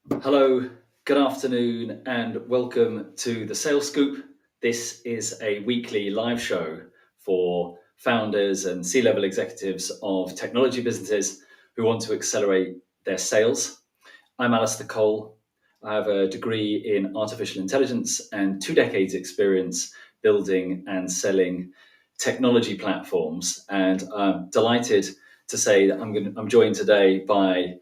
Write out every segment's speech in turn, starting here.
Hello, good afternoon, and welcome to the Sales Scoop. This is a weekly live show for founders and C level executives of technology businesses who want to accelerate their sales. I'm Alistair Cole. I have a degree in artificial intelligence and 2 decades' experience building and selling technology platforms. And I'm delighted to say that I'm joined today by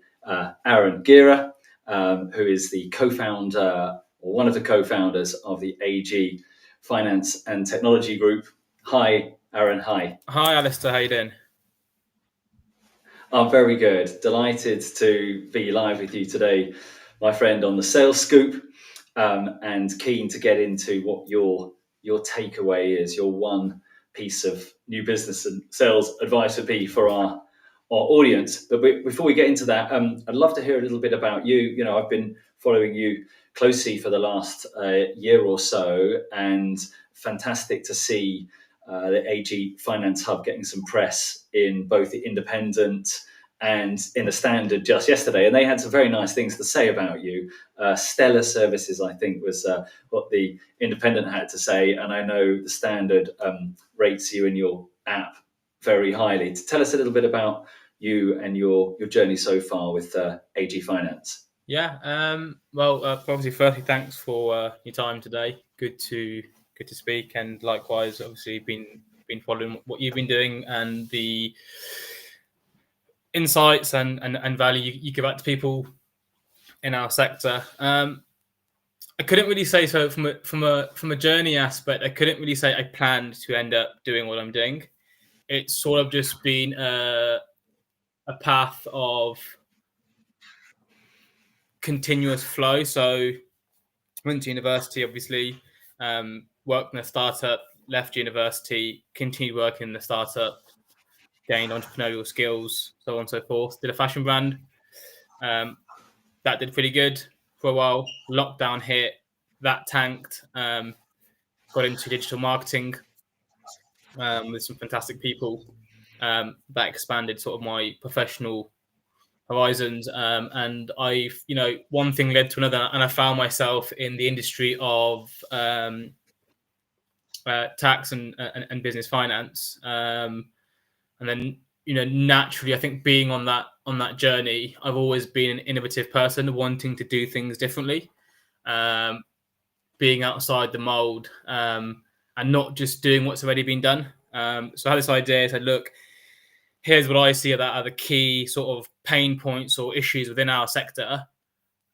Aaron Gera, who is the co-founder or one of the co-founders of the AG Finance and Technology Group. Hi, Aaron. Hi. Hi, Alistair. How you doing? I'm very good. Delighted to be live with you today, my friend, on the Sales Scoop, and keen to get into what your takeaway is, your one piece of new business and sales advice would be for our audience. But before we get into that, I'd love to hear a little bit about you. You know, I've been following you closely for the last year or so, and fantastic to see the AG Finance Hub getting some press in both the Independent and in the Standard just yesterday. And they had some very nice things to say about you. Stellar services, I think, was what the Independent had to say. And I know the Standard rates you and your app very highly. To tell us a little bit about you and your journey so far with AG Finance. Yeah. Obviously, firstly, thanks for your time today. Good to speak, and likewise, obviously, been following what you've been doing and the insights and value you give out to people in our sector. I couldn't really say so from a journey aspect. I couldn't really say I planned to end up doing what I'm doing. It's sort of just been a path of continuous flow. So went to university, obviously, worked in a startup, left university, continued working in the startup, gained entrepreneurial skills, so on and so forth. Did a fashion brand. That did pretty good for a while. Lockdown hit, that tanked. Got into digital marketing with some fantastic people. That expanded sort of my professional horizons, and one thing led to another, and I found myself in the industry of tax and business finance, and then naturally, I think being on that journey, I've always been an innovative person, wanting to do things differently, being outside the mold, and not just doing what's already been done. So I had this idea. I said, look, here's what I see that are the key sort of pain points or issues within our sector.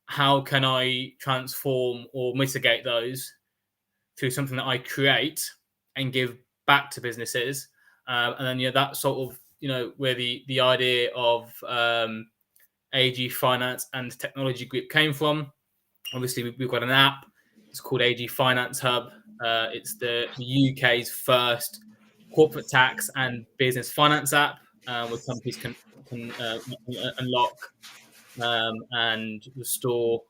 How can I transform or mitigate those through something that I create and give back to businesses? And then, that sort of, where the idea of AG Finance and Technology Group came from. Obviously, we've got an app. It's called AG Finance Hub. It's the UK's first corporate tax and business finance app, where companies can unlock and restore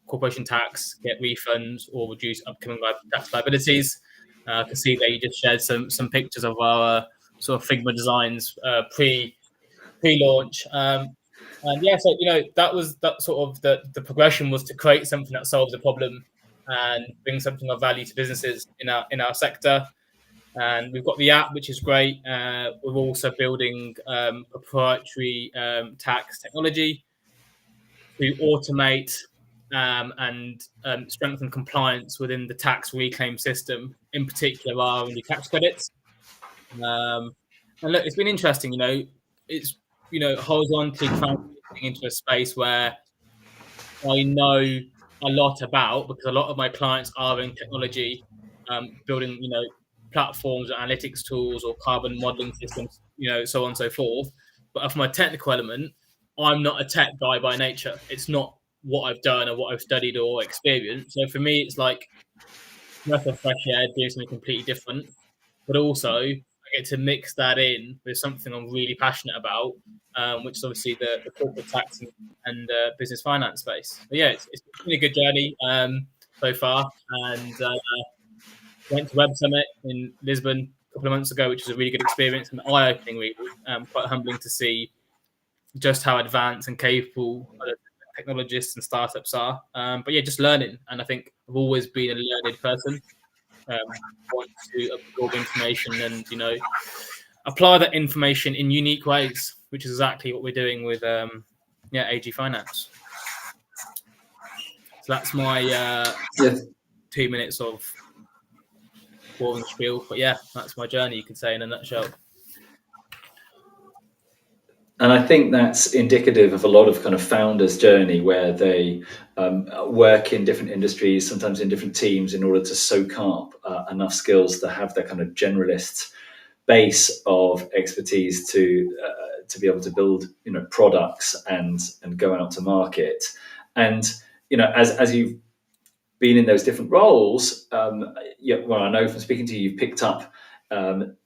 corporation tax, get refunds, or reduce upcoming tax liabilities. I can see that you just shared some pictures of our sort of Figma designs pre-launch. And yeah, so that was that sort of the progression was to create something that solves a problem and bring something of value to businesses in our sector. And we've got the app, which is great. We're also building proprietary tax technology to automate and strengthen compliance within the tax reclaim system, in particular R&D tax credits. And look, it's been interesting. It's horizontally transitioning into a space where I know a lot about, because a lot of my clients are in technology, building platforms, analytics tools, or carbon modeling systems, so on and so forth. But from a technical element, I'm not a tech guy by nature. It's not what I've done or what I've studied or experienced. So for me, it's like breath of fresh air, doing something completely different. But also, I get to mix that in with something I'm really passionate about, which is obviously the corporate tax and business finance space. But yeah, it's been a good journey so far. And went to Web Summit in Lisbon a couple of months ago, which was a really good experience and eye-opening, really. Quite humbling to see just how advanced and capable technologists and startups are. But yeah, just learning. And I think I've always been a learned person. Want to absorb information and apply that information in unique ways, which is exactly what we're doing with AG Finance. So that's my Yes. 2 minutes of boring spiel. But yeah, that's my journey, you could say, in a nutshell. And I think that's indicative of a lot of kind of founders' journey where they work in different industries, sometimes in different teams, in order to soak up enough skills to have that kind of generalist base of expertise to be able to build products and go out to market. And as you've been in those different roles, well, I know from speaking to you, you've picked up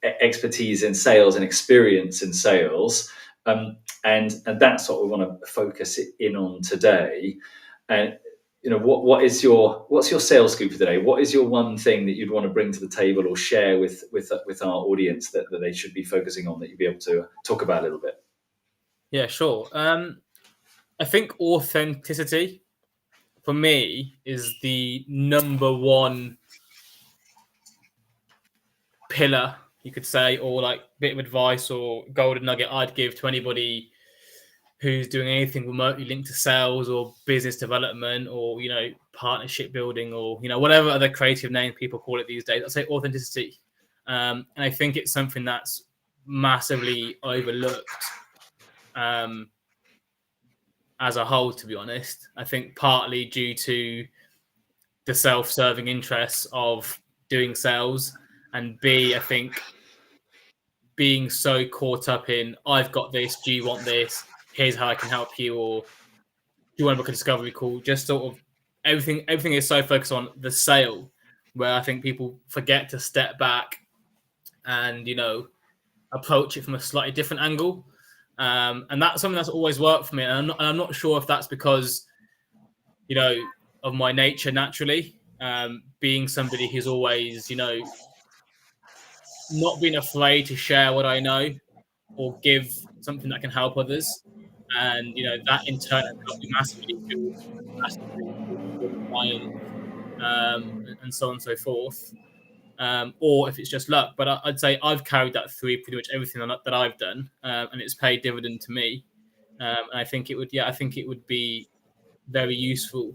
expertise in sales and experience in sales. And that's what we want to focus in on today. And what's your sales scoop for today? What is your one thing that you'd want to bring to the table or share with our audience that they should be focusing on, that you'd be able to talk about a little bit? Yeah, sure. I think authenticity for me is the number one pillar, you could say, or like bit of advice or golden nugget I'd give to anybody who's doing anything remotely linked to sales or business development or partnership building or whatever other creative name people call it these days. I'd say authenticity, and I think it's something that's massively overlooked as a whole, to be honest. I think partly due to the self-serving interests of doing sales, and B, I think being so caught up in, I've got this, do you want this? Here's how I can help you, or do you want to book a discovery call? Just sort of everything is so focused on the sale, where I think people forget to step back and approach it from a slightly different angle. And that's something that's always worked for me. And I'm not sure if that's because of my nature naturally, being somebody who's always not been afraid to share what I know or give something that can help others. And that in turn has helped me massively build clients, and so on and so forth. Or if it's just luck. But I'd say I've carried that through pretty much everything that I've done, and it's paid dividend to me. And I think it would be very useful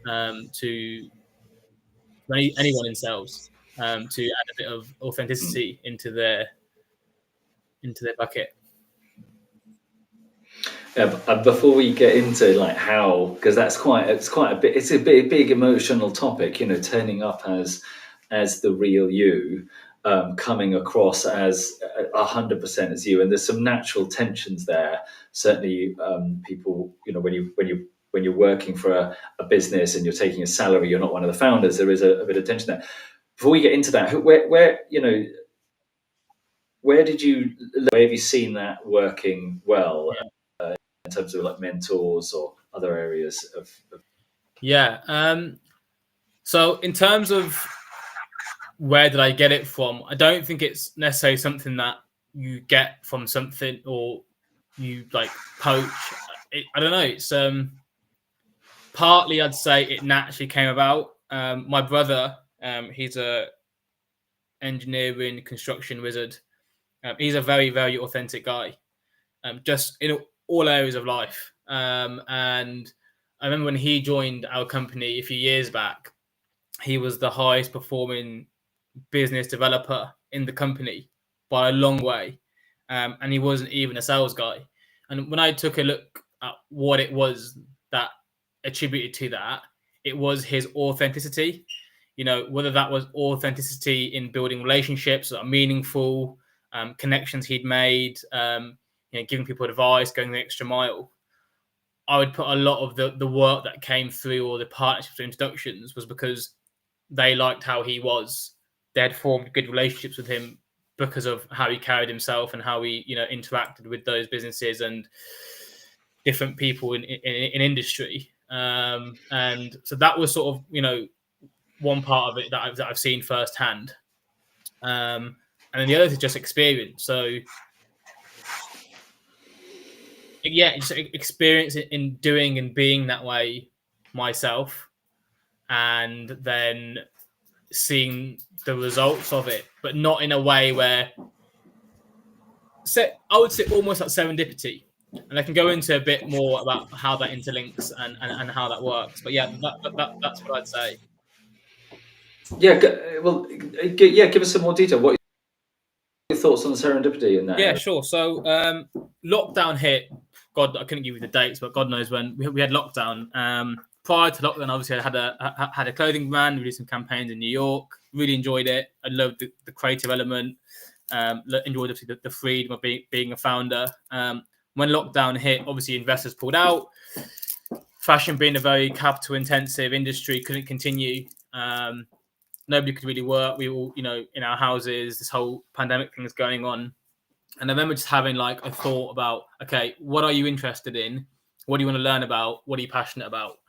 to anyone in sales to add a bit of authenticity into their bucket. Before we get into like how, because it's a big emotional topic, turning up as the real you, coming across as 100% as you, and there's some natural tensions there. Certainly, people, when you're working for a business and you're taking a salary, you're not one of the founders. There is a bit of tension there. Before we get into that, where have you seen that working well? Yeah. In terms of like mentors or other areas of so in terms of where did I get it from, I don't think it's necessarily something that you get from something or you like poach. I don't know, it's partly I'd say it naturally came about. My brother, he's a engineering construction wizard. He's a very, very authentic guy, just in all areas of life. And I remember when he joined our company a few years back, he was the highest performing business developer in the company by a long way. And he wasn't even a sales guy. And when I took a look at what it was that attributed to that, it was his authenticity. Whether that was authenticity in building relationships that are meaningful, connections he'd made, giving people advice, going the extra mile. I would put a lot of the work that came through, or the partnerships or introductions, was because they liked how he was. They had formed good relationships with him because of how he carried himself and how he, interacted with those businesses and different people in industry. And so that was sort of, one part of it that I've seen firsthand. And then the other is just experience. So yeah, just experience it in doing and being that way myself, and then seeing the results of it, but not in a way where, I would say almost like serendipity. And I can go into a bit more about how that interlinks and how that works. But yeah, that's what I'd say. Yeah, well, yeah, give us some more detail. What are your thoughts on the serendipity in that Yeah, area? sure. So lockdown hit. God, I couldn't give you the dates, but God knows when we had lockdown. Prior to lockdown, obviously, I had a clothing brand. We did some campaigns in New York. Really enjoyed it. I loved the creative element. Enjoyed obviously the freedom of being a founder. When lockdown hit, obviously investors pulled out. Fashion being a very capital intensive industry couldn't continue. Nobody could really work. We all, in our houses. This whole pandemic thing is going on. And I remember just having like a thought about, okay, what are you interested in? What do you want to learn about? What are you passionate about?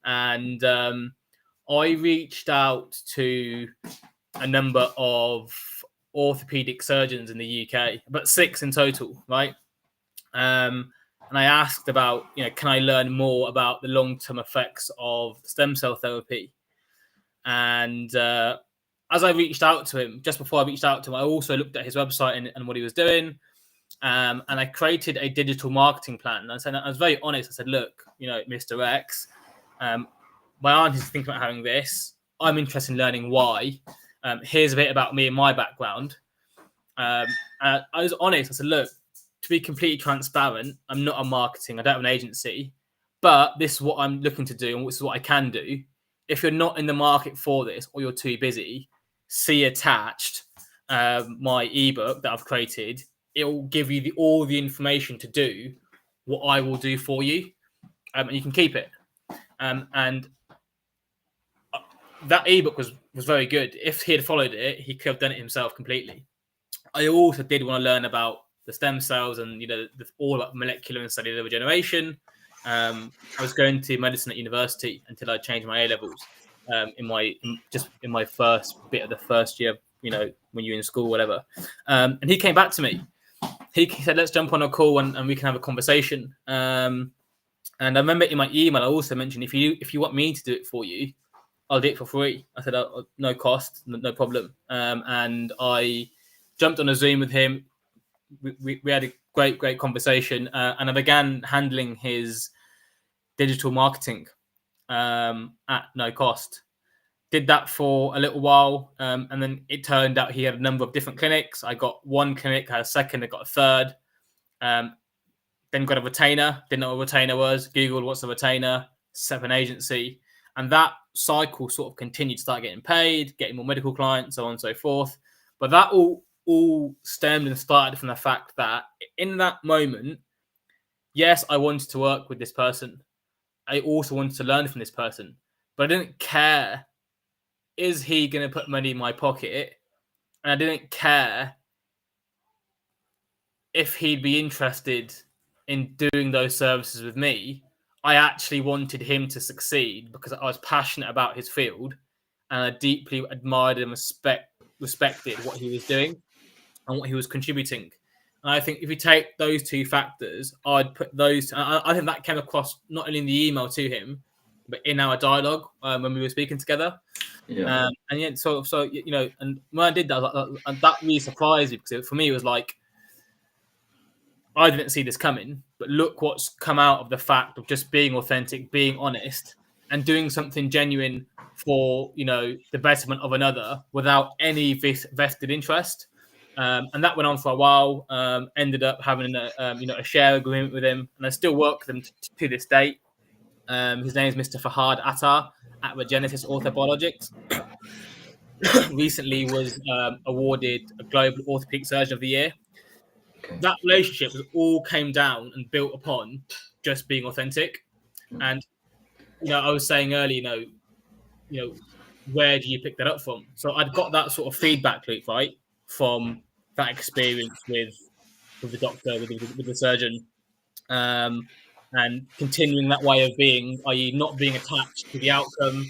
And I reached out to a number of orthopedic surgeons in the UK, but 6 in total, right? And I asked about, can I learn more about the long-term effects of stem cell therapy? And as I reached out to him, just before I reached out to him, I also looked at his website and what he was doing. And I created a digital marketing plan. And I was very honest. I said, look, Mr. X, my aunt is thinking about having this. I'm interested in learning why. Here's a bit about me and my background. I was honest. I said, look, to be completely transparent, I'm not a marketing. I don't have an agency, but this is what I'm looking to do, and this is what I can do. If you're not in the market for this, or you're too busy, see attached my ebook that I've created. It will give you all the information to do what I will do for you, and you can keep it. And that ebook was very good. If he had followed it, he could have done it himself completely. I also did want to learn about the stem cells and all about molecular and cellular regeneration. I was going to medicine at university until I changed my A levels. In my first bit of the first year, when you're in school, whatever. And he came back to me. He said, "Let's jump on a call and we can have a conversation." And I remember in my email, I also mentioned if you want me to do it for you, I'll do it for free. I said, no cost, no problem. And I jumped on a Zoom with him. We had a great conversation, and I began handling his digital marketing at no cost. Did that for a little while, and then it turned out he had a number of different clinics. I got one clinic, had a second, I got a third. Then got a retainer. Didn't know what a retainer was. Googled what's a retainer, set up an agency, and that cycle sort of continued to start getting paid, getting more medical clients, so on and so forth. But that all stemmed and started from the fact that in that moment, yes, I wanted to work with this person. I also wanted to learn from this person, but I didn't care, is he going to put money in my pocket? And I didn't care if he'd be interested in doing those services with me. I actually wanted him to succeed because I was passionate about his field and I deeply admired and respected what he was doing and what he was contributing. And I think if you take those two factors, I'd put those. I think that came across not only in the email to him, but in our dialogue when we were speaking together. Yeah. And yeah, so and when I did that, and that really surprised me because for me it was like I didn't see this coming, but look what's come out of the fact of just being authentic, being honest, and doing something genuine for the betterment of another without any vested interest. And that went on for a while. Ended up having a share agreement with him, and I still work with him to this date. His name is Mr. Fahad Attar at Regenesis Orthobiologics. Recently was awarded a Global Orthopedic Surgeon of the Year. Okay. That relationship was all came down and built upon just being authentic. And I was saying earlier, where do you pick that up from? So I'd got that sort of feedback loop, right, from that experience with the doctor, with the surgeon, and continuing that way of being, i.e., not being attached to the outcome,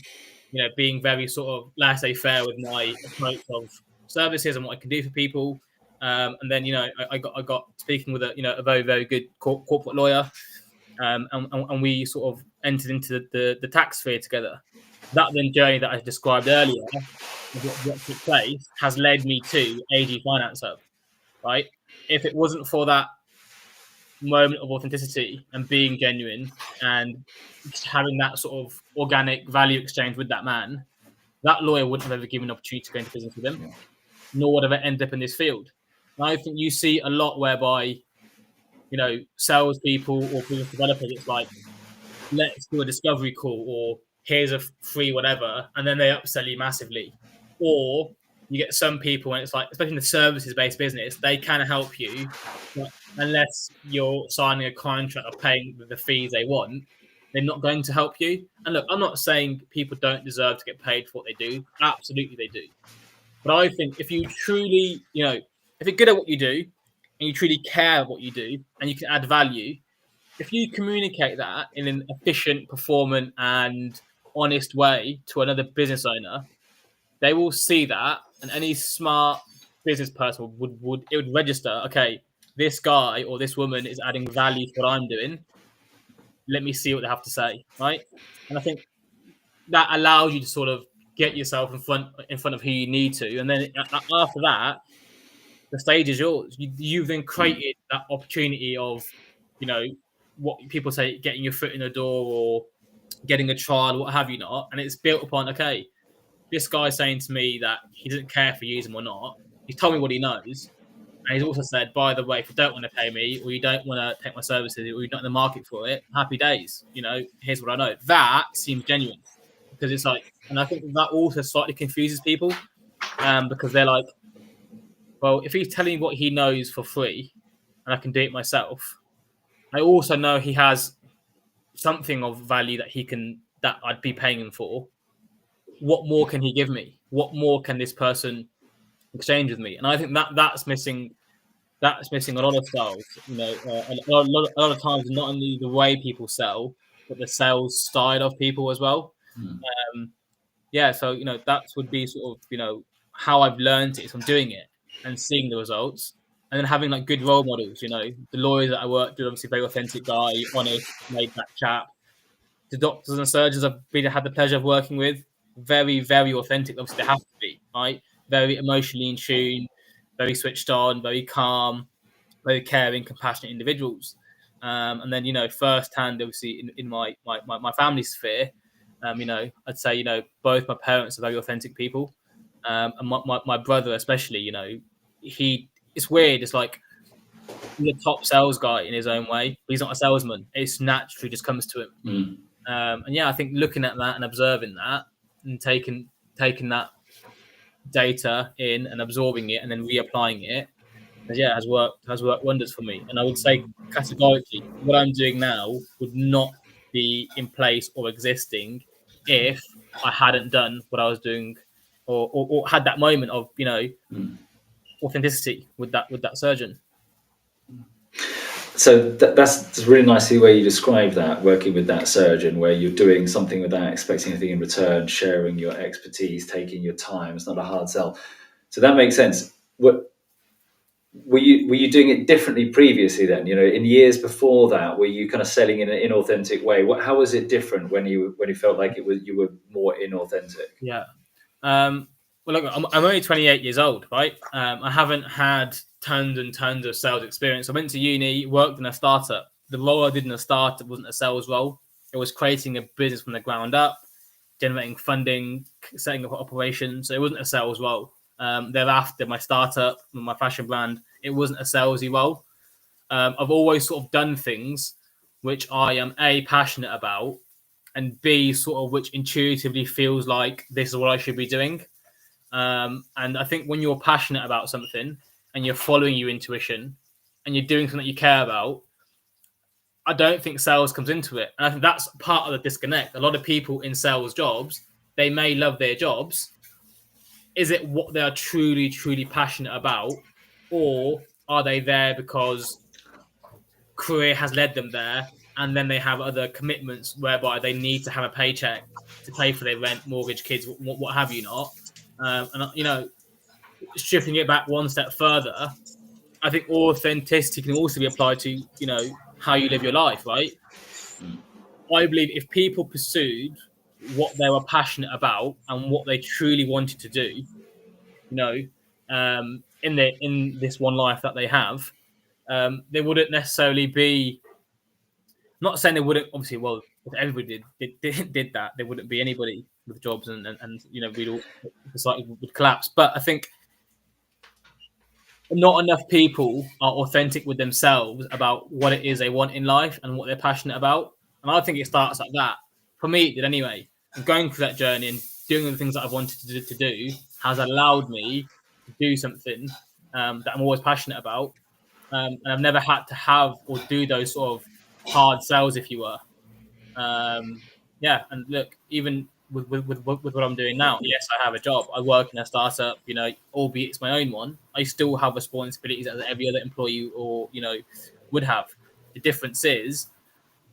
being very sort of laissez-faire with my approach of services and what I can do for people, And then I got speaking with a very very good corporate lawyer, and we sort of entered into the tax sphere together. That then journey that I described earlier, what took place, has led me to AG Finance Hub. Right, if it wasn't for that moment of authenticity and being genuine and just having that sort of organic value exchange with that man, that lawyer wouldn't have ever given an opportunity to go into business with him, nor would have ended up in this field. And I think you see a lot whereby, salespeople or business developers, it's like, let's do a discovery call, or here's a free whatever, and then they upsell you massively. Or you get some people, and it's like, especially in the services-based business, they can help you, but unless you're signing a contract or paying the fees they want, they're not going to help you. And look, I'm not saying people don't deserve to get paid for what they do. Absolutely, they do. But I think if you truly, if you're good at what you do and you truly care what you do and you can add value, if you communicate that in an efficient, performant, and honest way to another business owner, they will see that, and any smart business person would register. Okay, this guy or this woman is adding value to what I'm doing. Let me see what they have to say, right? And I think that allows you to sort of get yourself in front of who you need to, and then after that, the stage is yours. You've then created that opportunity of, what people say, getting your foot in the door or getting a trial, what have you not, and it's built upon, okay, this guy's saying to me that he doesn't care if you use him or not. He's told me what he knows, and he's also said, by the way, if you don't want to pay me or you don't want to take my services or you're not in the market for it, happy days. Here's what I know. That seems genuine, because it's like, and I think that also slightly confuses people, because they're like, well, if he's telling me what he knows for free and I can do it myself, I also know he has something of value that I'd be paying him for. What more can he give me? What more can this person exchange with me? And I think that's missing. That's missing a lot of sales. A lot of times, not only the way people sell, but the sales style of people as well. So that would be sort of how I've learned it from doing it and seeing the results, and then having like good role models. The lawyers that I worked with, obviously very authentic guy, honest, laid back chap. The doctors and surgeons I've had the pleasure of working with, very, very authentic. Obviously, they have to be, right? Very emotionally in tune, very switched on, very calm, very caring, compassionate individuals. And then, firsthand, obviously, in my family sphere, I'd say, both my parents are very authentic people. And my brother, especially, it's weird. It's like, he's a top sales guy in his own way, but he's not a salesman. It's naturally just comes to him. And I think looking at that and observing that and taking that data in and absorbing it and then reapplying it, has worked wonders for me. And I would say categorically, what I'm doing now would not be in place or existing if I hadn't done what I was doing, or had that moment of authenticity with that surgeon. So that's really nice the way you describe that, working with that surgeon, where you're doing something without expecting anything in return, sharing your expertise, taking your time. It's not a hard sell. So that makes sense. What were you doing it differently previously then? In years before that, were you kind of selling in an inauthentic way? How was it different when you felt like you were more inauthentic? Yeah. Well, look, I'm only 28 years old, right? I haven't had tons and tons of sales experience. I went to uni, worked in a startup. The role I did in a startup wasn't a sales role. It was creating a business from the ground up, generating funding, setting up operations. So it wasn't a sales role. Thereafter, my startup, my fashion brand, it wasn't a salesy role. I've always sort of done things which I am A, passionate about, and B, sort of which intuitively feels like this is what I should be doing. And I think when you're passionate about something and you're following your intuition and you're doing something that you care about, I don't think sales comes into it. And I think that's part of the disconnect. A lot of people in sales jobs, they may love their jobs. Is it what they are truly, truly passionate about? Or are they there because career has led them there, and then they have other commitments whereby they need to have a paycheck to pay for their rent, mortgage, kids, what have you not? And stripping it back one step further, I think authenticity can also be applied to, how you live your life, right? I believe if people pursued what they were passionate about and what they truly wanted to do, in this one life that they have, they wouldn't necessarily be. Not saying they wouldn't. Obviously, well, if everybody did that, there wouldn't be anybody with jobs, and we'd all society would collapse. But I think not enough people are authentic with themselves about what it is they want in life and what they're passionate about. And I think it starts like that. For me, it did anyway. Going through that journey and doing the things that I've wanted to do has allowed me to do something that I'm always passionate about. And I've never had to have or do those sort of hard sells, if you were. Yeah, and look, even with what I'm doing now, yes, I have a job. I work in a startup, albeit it's my own one. I still have responsibilities as every other employee or would have. The difference is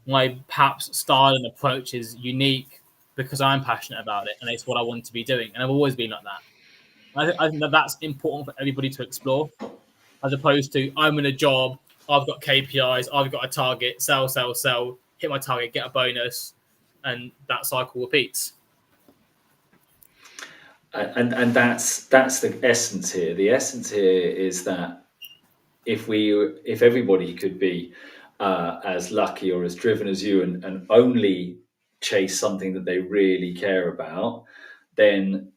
my perhaps style and approach is unique because I'm passionate about it and it's what I want to be doing. And I've always been like that. I think that that's important for everybody to explore, as opposed to I'm in a job, I've got KPIs, I've got a target, sell, sell, sell, hit my target, get a bonus, and that cycle repeats. And that's the essence here. The essence here is that if everybody could be as lucky or as driven as you and only chase something that they really care about, then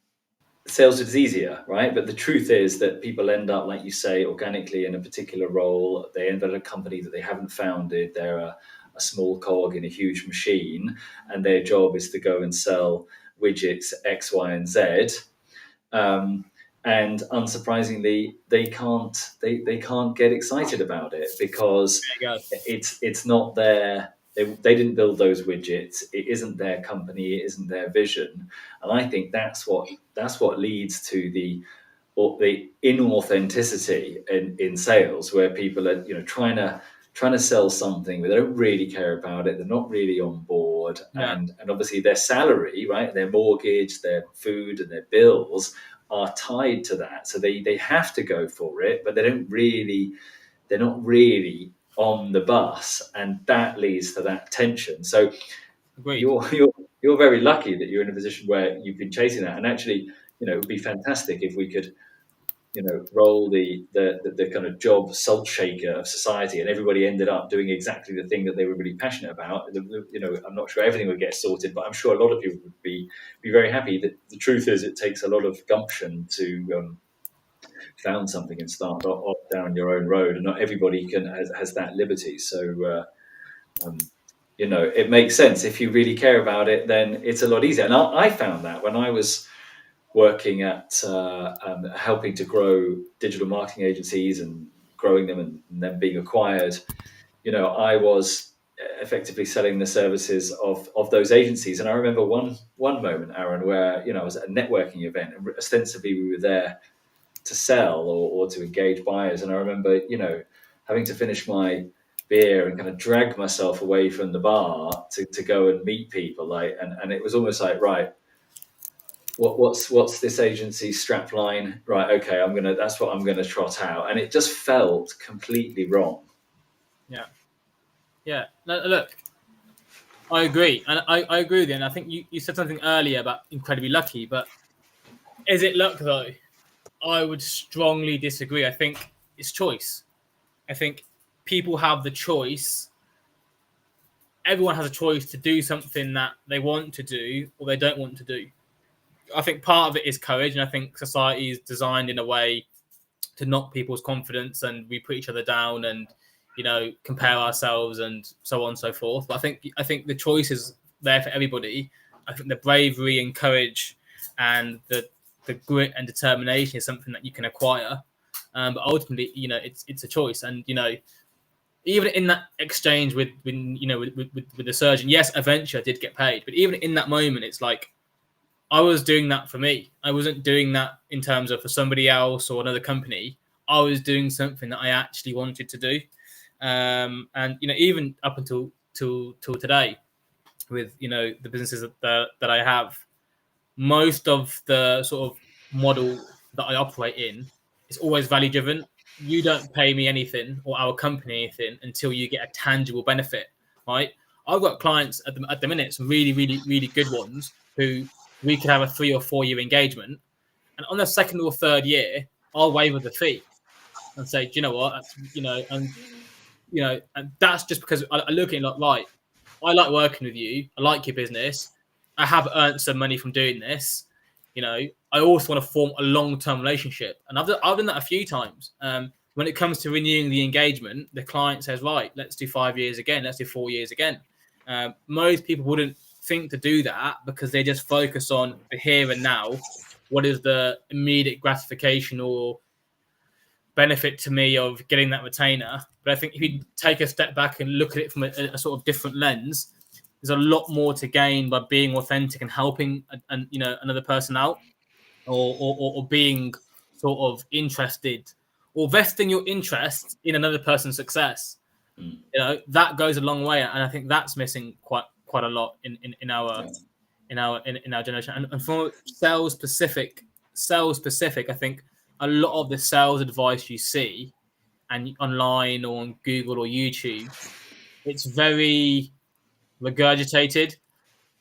sales is easier, right? But the truth is that people end up, like you say, organically in a particular role. They end up at a company that they haven't founded. They're a small cog in a huge machine, and their job is to go and sell widgets X, Y, and Z. And unsurprisingly, they can't get excited about it because There you go. it's not their. They didn't build those widgets. It isn't their company. It isn't their vision. And I think that's what leads to the inauthenticity in sales, where people are trying to sell something but they don't really care about it. They're not really on board, Yeah, and obviously their salary, right, their mortgage, their food, and their bills are tied to that. So they have to go for it, but they're not really on the bus, and that leads to that tension. So agreed. you're very lucky that you're in a position where you've been chasing that, and actually, it would be fantastic if we could, roll the kind of job salt shaker of society, and everybody ended up doing exactly the thing that they were really passionate about. I'm not sure everything would get sorted, but I'm sure a lot of people would be very happy. The truth is, it takes a lot of gumption to found something and start off down your own road, and not everybody has that liberty. So it makes sense. If you really care about it, then it's a lot easier. And I found that when I was working at helping to grow digital marketing agencies and growing them and then being acquired, I was effectively selling the services of those agencies. And I remember one moment, Aaron, where I was at a networking event, and ostensibly we were there to sell or to engage buyers. And I remember, having to finish my beer and kind of drag myself away from the bar to go and meet people. And it was almost like, right, what's this agency strap line? Right, okay, that's what I'm gonna trot out. And it just felt completely wrong. Yeah, yeah. No, look, I agree, and I agree with you. And I think you said something earlier about incredibly lucky, but is it luck though? I would strongly disagree. I think it's choice. I think people have the choice. Everyone has a choice to do something that they want to do or they don't want to do. I think part of it is courage, and I think society is designed in a way to knock people's confidence, and we put each other down, and compare ourselves, and so on and so forth. But I think the choice is there for everybody. I think the bravery and courage and the grit and determination is something that you can acquire. But ultimately, it's a choice, and even in that exchange with the surgeon, yes, eventually I did get paid, but even in that moment, it's like I was doing that for me. I wasn't doing that in terms of for somebody else or another company. I was doing something that I actually wanted to do, and even up until till today, with the businesses that I have, most of the sort of model that I operate in, it's always value driven. You don't pay me anything or our company anything until you get a tangible benefit, right? I've got clients at the minute, some really, really, really good ones who we could have a 3 or 4 year engagement. And on the second or third year, I'll waiver the fee and say, do you know what? That's, and that's just because I look at it like, right, I like working with you. I like your business. I have earned some money from doing this. I also want to form a long-term relationship. And I've done that a few times. When it comes to renewing the engagement, the client says, right, let's do 5 years again. Let's do 4 years again. Most people wouldn't think to do that because they just focus on the here and now. What is the immediate gratification or benefit to me of getting that retainer? But I think if you take a step back and look at it from a sort of different lens, there's a lot more to gain by being authentic and helping another person out, or being sort of interested or vesting your interest in another person's success. That goes a long way, and I think that's missing quite a lot in our generation. And for sales specific, I think a lot of the sales advice you see and online or on Google or YouTube, it's very regurgitated.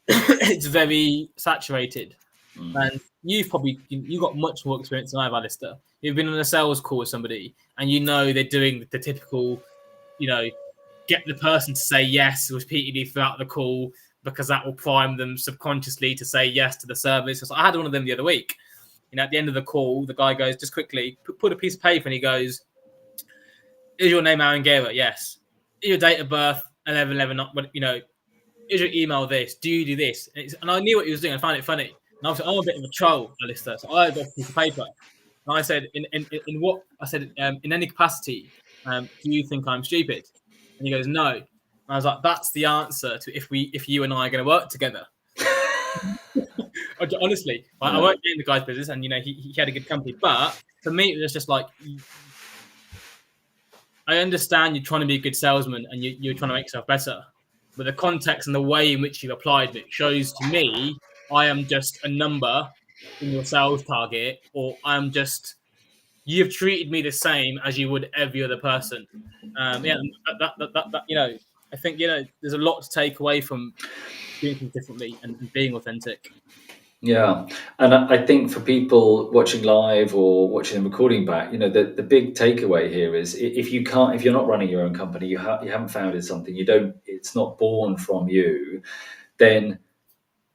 It's very saturated. And you've got much more experience than I have, Alistair. You've been on a sales call with somebody and they're doing the typical, get the person to say yes repeatedly throughout the call because that will prime them subconsciously to say yes to the service. So I had one of them the other week. At the end of the call, the guy goes, just quickly, put a piece of paper, and he goes, is your name Aaron Gera? Yes. Is your date of birth 11/11? Is your email this? Do you do this? And I knew what he was doing. I found it funny. And I was like, I'm a bit of a troll, Alistair. So I got a piece of paper. And I said, in what? I said, in any capacity, do you think I'm stupid? And he goes, no. And I was like, that's the answer to if you and I are going to work together. Honestly, I won't get in the guy's business, and he had a good company, but for me it was just like, I understand you're trying to be a good salesman and you're trying to make yourself better, but the context and the way in which you've applied it shows to me I am just a number in your sales target, or you've treated me the same as you would every other person. I think there's a lot to take away from doing things differently and being authentic. Yeah, and I think for people watching live or watching the recording back, the big takeaway here is if you're not running your own company, you haven't founded something, it's not born from you, then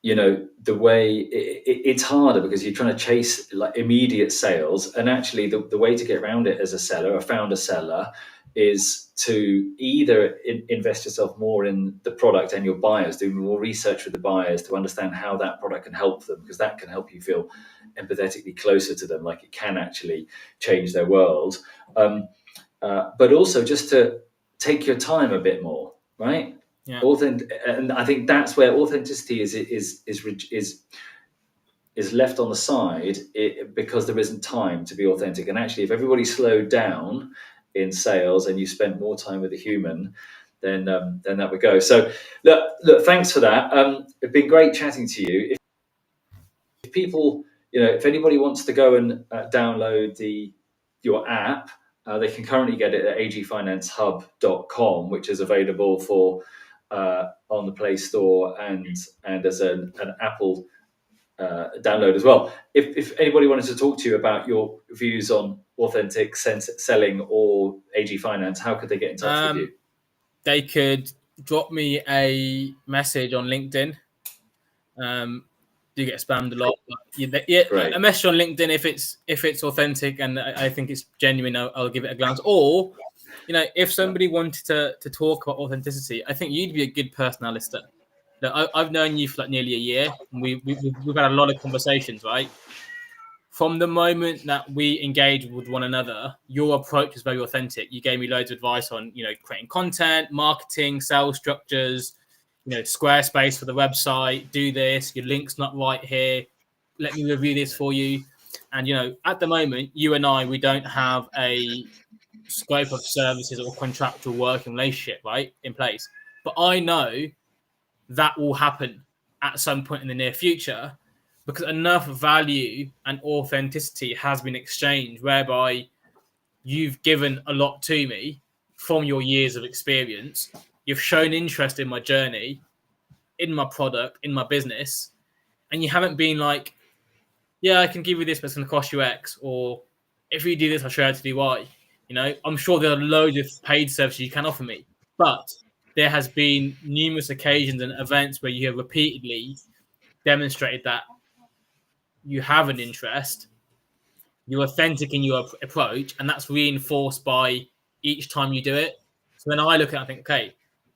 the way it's harder because you're trying to chase like immediate sales, and actually the way to get around it as a founder seller, is to either invest yourself more in the product and your buyers, do more research with the buyers to understand how that product can help them, because that can help you feel empathetically closer to them, like it can actually change their world. But also just to take your time a bit more, right? Yeah. And I think that's where authenticity is left on the side because there isn't time to be authentic. And actually, if everybody slowed down in sales and you spent more time with a human, then that would go. So look, thanks for that. It's been great chatting to you. If people, if anybody wants to go and download your app, they can currently get it at agfinancehub.com, which is available for on the Play Store and as an Apple download as well. If anybody wanted to talk to you about your views on authentic selling or AG Finance, how could they get in touch with you? They could drop me a message on LinkedIn. Do get spammed a lot, but a message on LinkedIn if it's authentic and I think it's genuine, I'll give it a glance. Or if somebody wanted to talk about authenticity, I think you'd be a good person, Alistair. I've known you for like nearly a year, and we've had a lot of conversations, right? From the moment that we engaged with one another, your approach is very authentic. You gave me loads of advice on, creating content, marketing, sales structures, Squarespace for the website, do this, your link's not right here, let me review this for you. And, at the moment, you and I, we don't have a scope of services or contractual working relationship, right, in place. But I know that will happen at some point in the near future. because enough value and authenticity has been exchanged whereby you've given a lot to me from your years of experience. You've shown interest in my journey, in my product, in my business, and you haven't been like, yeah, I can give you this, but it's going to cost you X, or if you do this, I'll show you how to do Y. You know, I'm sure there are loads of paid services you can offer me, but there has been numerous occasions and events where you have repeatedly demonstrated that you have an interest, you're authentic in your approach, and that's reinforced by each time you do it. So when I look at it, I think, okay,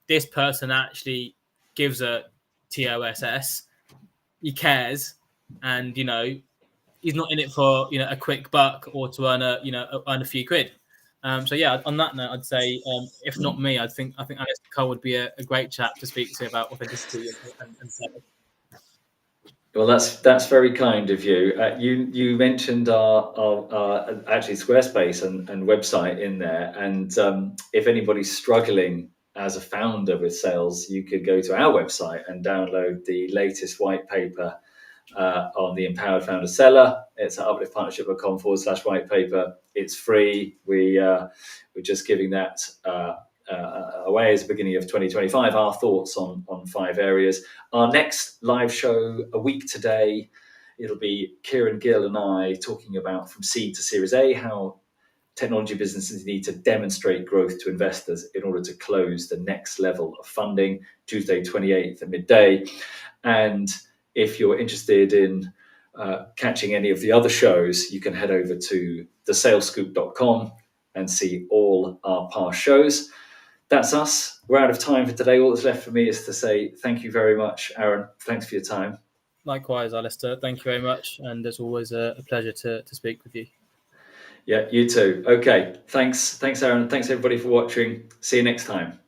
this person actually gives a TOSS, he cares, and he's not in it for a quick buck or to earn earn a few quid. So yeah, on that note, I'd say if not me, I think Alistair Cole would be a great chap to speak to about authenticity and sales. Well, that's very kind of you. You mentioned our actually Squarespace and website in there, and if anybody's struggling as a founder with sales, you could go to our website and download the latest white paper on the Empowered Founder Seller. It's at upliftpartnership.com/white paper. It's free. We're just giving that away as the beginning of 2025, our thoughts on 5 areas. Our next live show a week today, it'll be Kieran Gill and I talking about from seed to Series A, how technology businesses need to demonstrate growth to investors in order to close the next level of funding, Tuesday 28th at midday. And if you're interested in catching any of the other shows, you can head over to thesalescoop.com and see all our past shows. That's us. We're out of time for today. All that's left for me is to say thank you very much, Aaron. Thanks for your time. Likewise, Alistair. Thank you very much. And it's always a pleasure to speak with you. Yeah, you too. Okay. Thanks, Aaron. Thanks, everybody, for watching. See you next time.